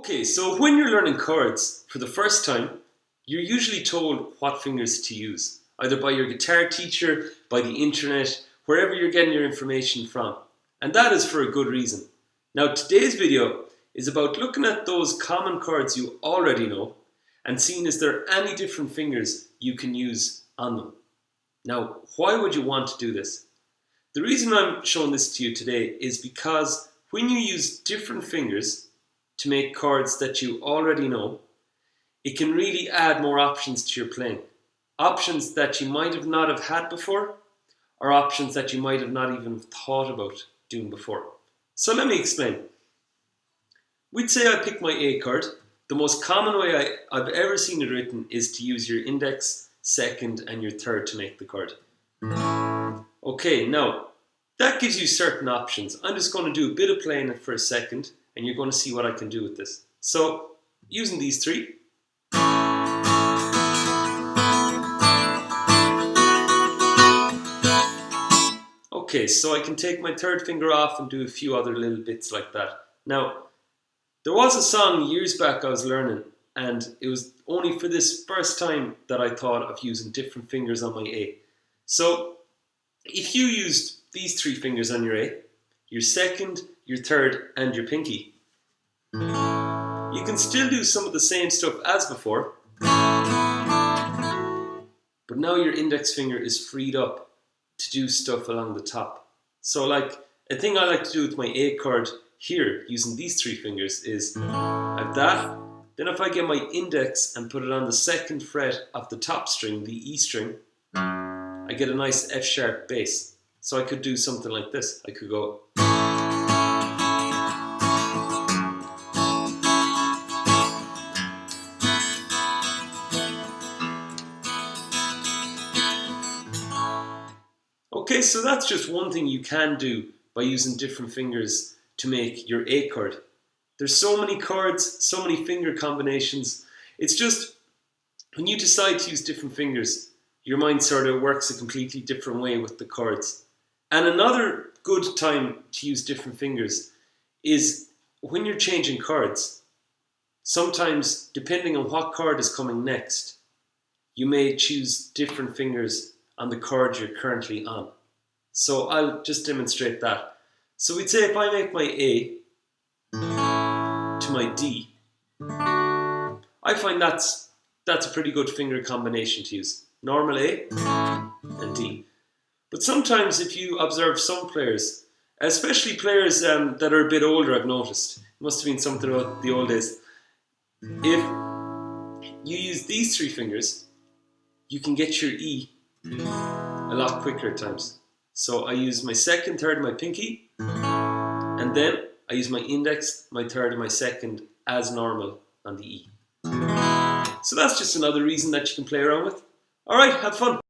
Okay, so when you're learning chords for the first time, you're usually told what fingers to use, either by your guitar teacher, by the internet, wherever you're getting your information from. And that is for a good reason. Now today's video is about looking at those common chords you already know and seeing is there any different fingers you can use on them. Now, why would you want to do this? The reason I'm showing this to you today is because when you use different fingers to make chords that you already know, it can really add more options to your playing. Options that you might have not have had before, or options that you might have not even thought about doing before. So let me explain. We'd say I pick my A chord. The most common way I've ever seen it written is to use your index, second, and your third to make the chord. Okay, now that gives you certain options. I'm just going to do a bit of playing it for a second, and you're going to see what I can do with this. So, using these three. Okay, so I can take my third finger off and do a few other little bits like that. Now, there was a song years back I was learning, and it was only for this first time that I thought of using different fingers on my A. So, if you used these three fingers on your A, your second, your third, and your pinky, you can still do some of the same stuff as before, but now your index finger is freed up to do stuff along the top. So like, a thing I like to do with my A chord here, using these three fingers, is I have that, then if I get my index and put it on the second fret of the top string, the E string, I get a nice F sharp bass. So I could do something like this. I could go. Okay, so that's just one thing you can do by using different fingers to make your A chord. There's so many chords, so many finger combinations. It's just when you decide to use different fingers, your mind sort of works a completely different way with the chords. And another good time to use different fingers is when you're changing chords. Sometimes, depending on what chord is coming next, you may choose different fingers on the chord you're currently on. So I'll just demonstrate that. So we'd say if I make my A to my D, I find that's a pretty good finger combination to use. Normal A and D. But sometimes if you observe some players, especially players that are a bit older, I've noticed, it must have been something about the old days, if you use these three fingers, you can get your E a lot quicker at times. So I use my second, third, and my pinky, and then I use my index, my third, and my second as normal on the E. So that's just another reason that you can play around with. Alright, have fun!